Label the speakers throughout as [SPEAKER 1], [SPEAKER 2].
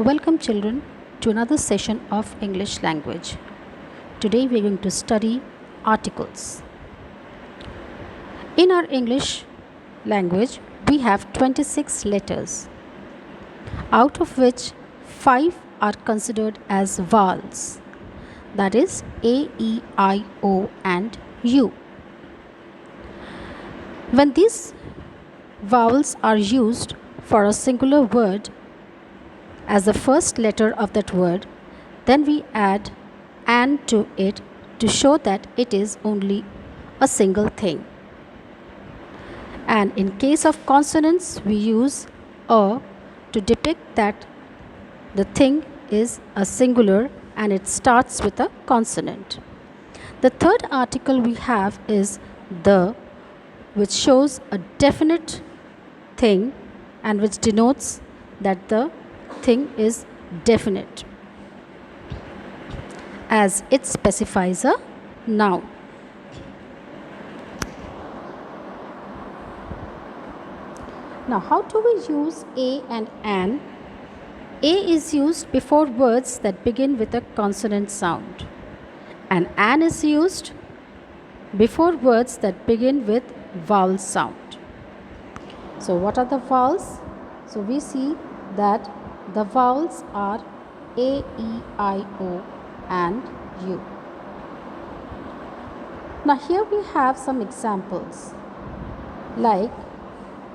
[SPEAKER 1] Welcome children to another session of English language. Today we are going to study articles. In our English language we have 26 letters, out of which 5 are considered as vowels, that is A, E, I, O and U. When these vowels are used for a singular word as the first letter of that word, then we add "and" to it to show that it is only a single thing. And in case of consonants, we use "a" to depict that the thing is a singular and it starts with a consonant. The third article we have is "the", which shows a definite thing and which denotes that the thing is definite, as it specifies a noun. Now, how do we use a and an? A is used before words that begin with a consonant sound, and an is used before words that begin with vowel sound. So, what are the vowels? So, we see that the vowels are A, E, I, O and U. Now here we have some examples like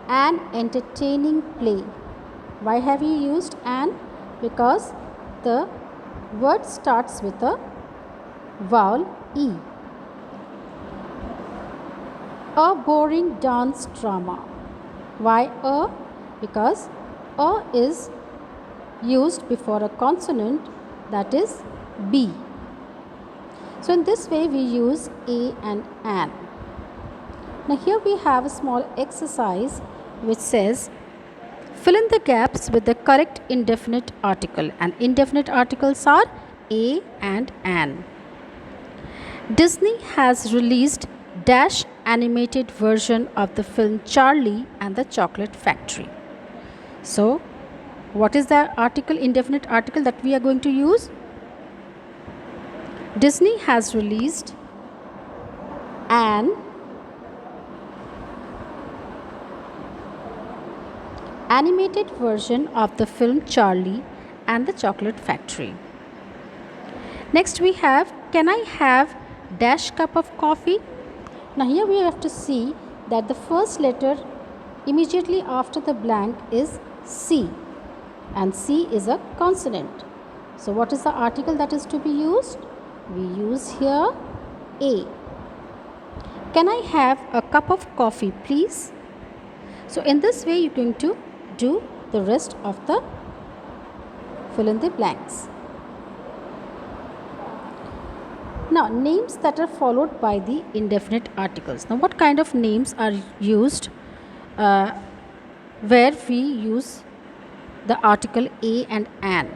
[SPEAKER 1] an entertaining play. Why have you used an? Because the word starts with a vowel E. A boring dance drama. Why a? Because a is used before a consonant, that is B. So in this way we use a and an. Now here we have a small exercise which says fill in the gaps with the correct indefinite article, and indefinite articles are a and an. Disney has released dash animated version of the film Charlie and the Chocolate Factory. So what is the article, indefinite article that we are going to use? Disney has released an animated version of the film Charlie and the Chocolate Factory. Next we have, can I have dash cup of coffee? Now here we have to see that the first letter immediately after the blank is C, and C is a consonant. So what is the article that is to be used? We use here A. Can I have a cup of coffee please? So in this way you are going to do the rest of the fill in the blanks. Now names that are followed by the indefinite articles. Now what kind of names are used where we use the article a and an?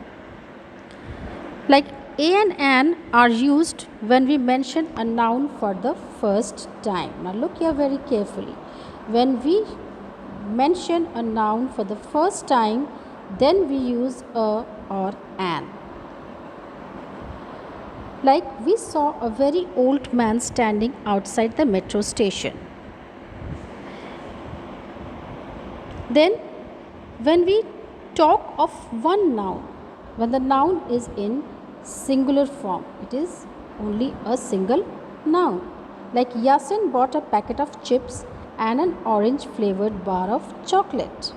[SPEAKER 1] Like a and an are used when we mention a noun for the first time. Now look here very carefully. When we mention a noun for the first time, then we use a or an. Like we saw a very old man standing outside the metro station. Then when we talk of one noun, when the noun is in singular form, it is only a single noun. Like Yasin bought a packet of chips and an orange flavored bar of chocolate.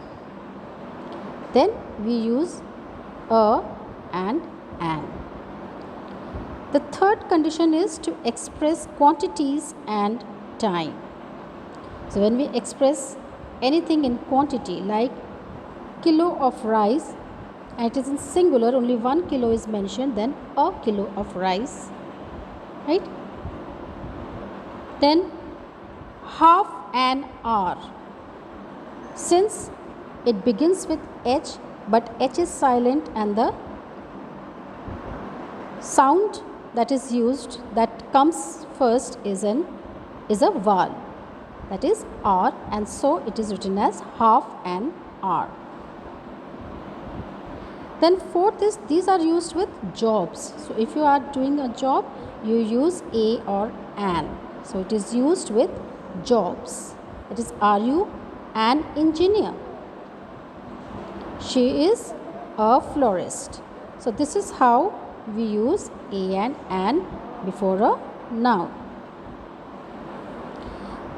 [SPEAKER 1] Then we use a and an. The third condition is to express quantities and time. So when we express anything in quantity, like kilo of rice, and it is in singular, only 1 kilo is mentioned, then a kilo of rice, right? Then half an hour, since it begins with H but H is silent and the sound that is used, that comes first is a vowel, that is R, and so it is written as half an hour. Then fourth is these are used with jobs. So if you are doing a job, you use a or an. So it is used with jobs. It is, are you an engineer? She is a florist. So this is how we use a and an before a noun.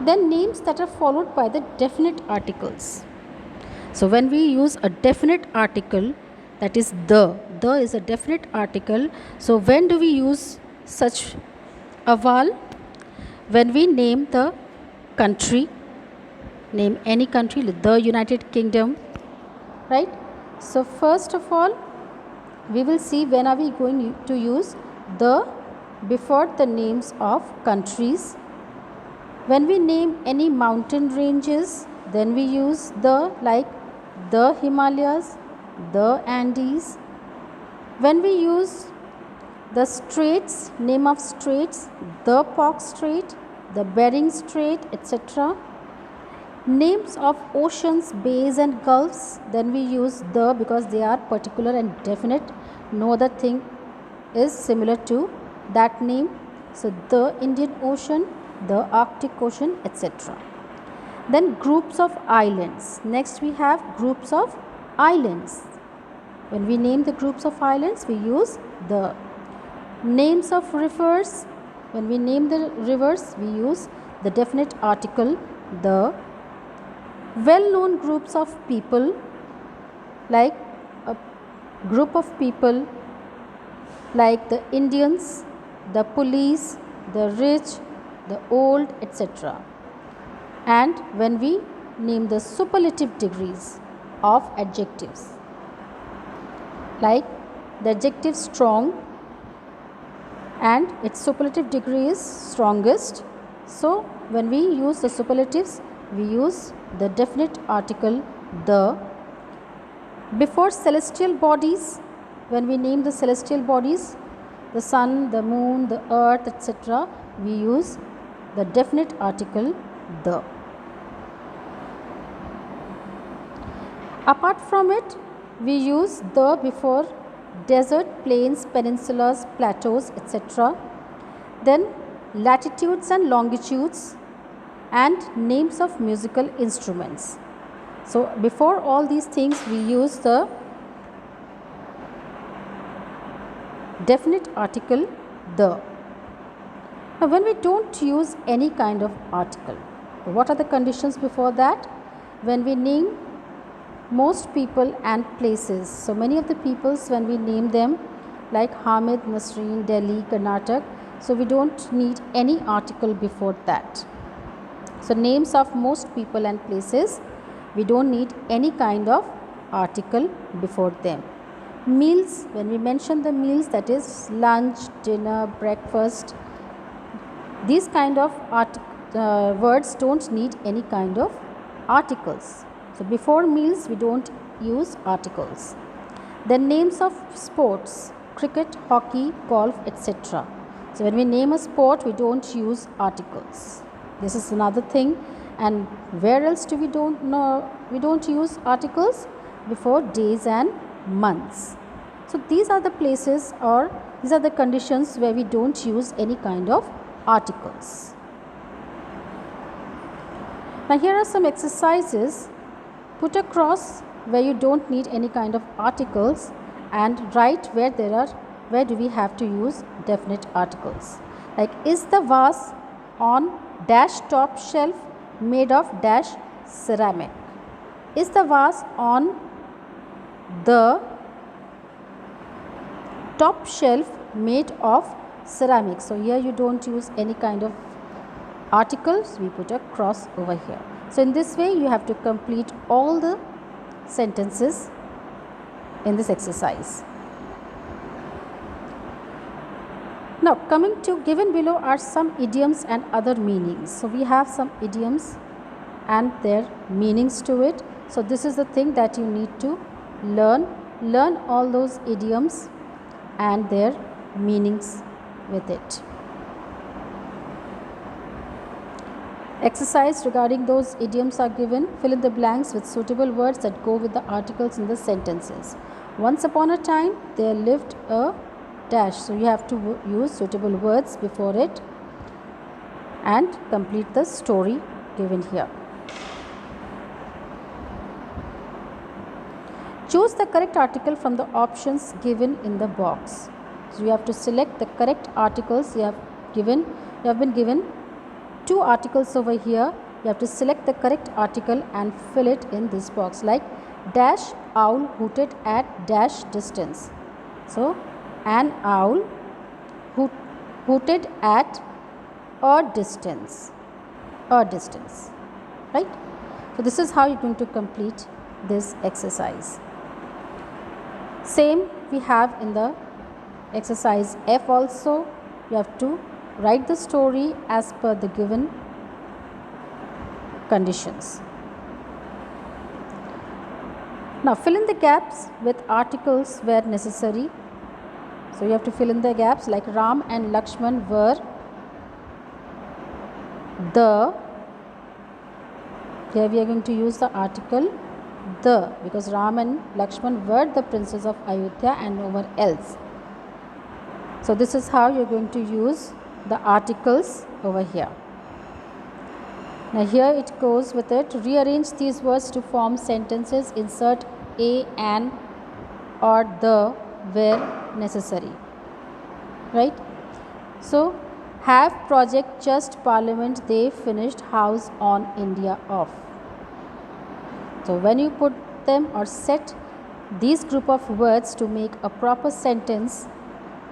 [SPEAKER 1] Then names that are followed by the definite articles. So when we use a definite article, that is the is a definite article. So when do we use such a vowel? When we name the country, name any country, the United Kingdom, right? So first of all, we will see when are we going to use the before the names of countries. When we name any mountain ranges, then we use the, like the Himalayas, the Andes. When we use the straits, name of straits, the Park Strait, the Bering Strait, etc. Names of oceans, bays and gulfs, then we use the because they are particular and definite. No other thing is similar to that name. So the Indian Ocean, the Arctic Ocean, etc. Then groups of islands. Next we have groups of islands. When we name the groups of islands, we use the. Names of rivers. When we name the rivers, we use the definite article the. Well-known groups of people, like a group of people like the Indians, the police, the rich, the old, etc. And when we name the superlative degrees of adjectives, like the adjective strong and its superlative degree is strongest. So when we use the superlatives, we use the definite article the. Before celestial bodies, when we name the celestial bodies, the sun, the moon, the earth, etc., we use the definite article the. Apart from it, we use the before desert, plains, peninsulas, plateaus, etc. Then latitudes and longitudes and names of musical instruments. So before all these things, we use the definite article the. Now when we don't use any kind of article, what are the conditions before that? When we name most people and places. So many of the peoples, when we name them, like Hamid, Nasreen, Delhi, Karnataka, so we don't need any article before that. So names of most people and places, we don't need any kind of article before them. Meals, when we mention the meals, that is lunch, dinner, breakfast, these kind of words don't need any kind of articles. So before meals, we don't use articles. Then names of sports, cricket, hockey, golf, etc. So when we name a sport, we don't use articles. This is another thing. And where else do we don't use articles? Before days and months. So these are the places, or these are the conditions where we don't use any kind of articles. Now here are some exercises. Put a cross where you don't need any kind of articles and write where do we have to use definite articles. Like, is the vase on dash top shelf made of dash ceramic? Is the vase on the top shelf made of ceramic? So here you don't use any kind of articles, we put a cross over here. So in this way you have to complete all the sentences in this exercise. Now coming to given below are some idioms and other meanings. So we have some idioms and their meanings to it. So this is the thing that you need to learn all those idioms and their meanings with it. Exercise regarding those idioms are given. Fill in the blanks with suitable words that go with the articles in the sentences. Once upon a time there lived a dash. So you have to use suitable words before it and complete the story given here. Choose the correct article from the options given in the box. So you have to select the correct articles. You have been given 2 articles over here. You have to select the correct article and fill it in this box, like dash owl hooted at dash distance. So an owl hooted at a distance, right? So this is how you're going to complete this exercise. Same we have in the exercise F also. You have to write the story as per the given conditions. Now fill in the gaps with articles where necessary. So you have to fill in the gaps, like Ram and Lakshman were the, here we are going to use the article the, because Ram and Lakshman were the princes of Ayodhya and no one else. So this is how you are going to use the articles over here. Now here it goes with it. Rearrange these words to form sentences. Insert a, an or the where necessary, right? So have project just parliament they finished house on India off. So when you put them or set these group of words to make a proper sentence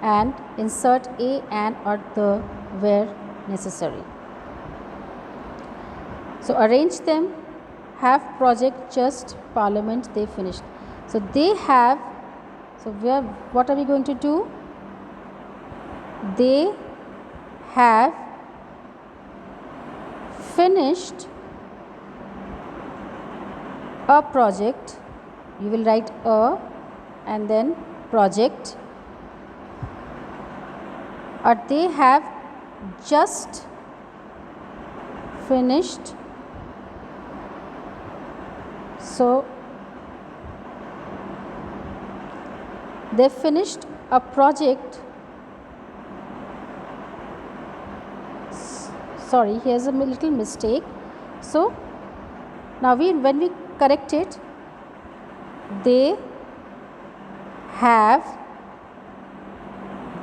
[SPEAKER 1] and insert a, an or the where necessary. So arrange them. Have project just parliament they finished. So they have, so what are we going to do? They have finished a project. You will write a and then project, or they have just finished. So they finished a project. Sorry, here's a little mistake. So now when we correct it, they have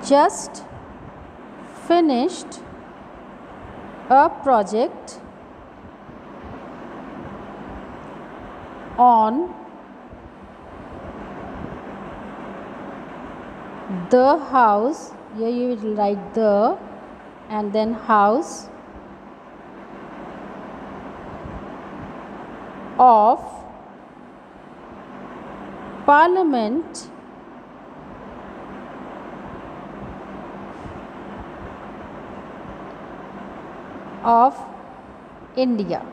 [SPEAKER 1] just finished a project on the house. Here you will write the and then house of Parliament of India.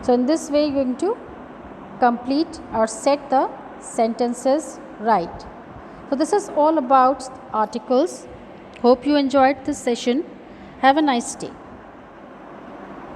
[SPEAKER 1] So in this way you are going to complete or set the sentences right. So this is all about articles. Hope you enjoyed this session. Have a nice day.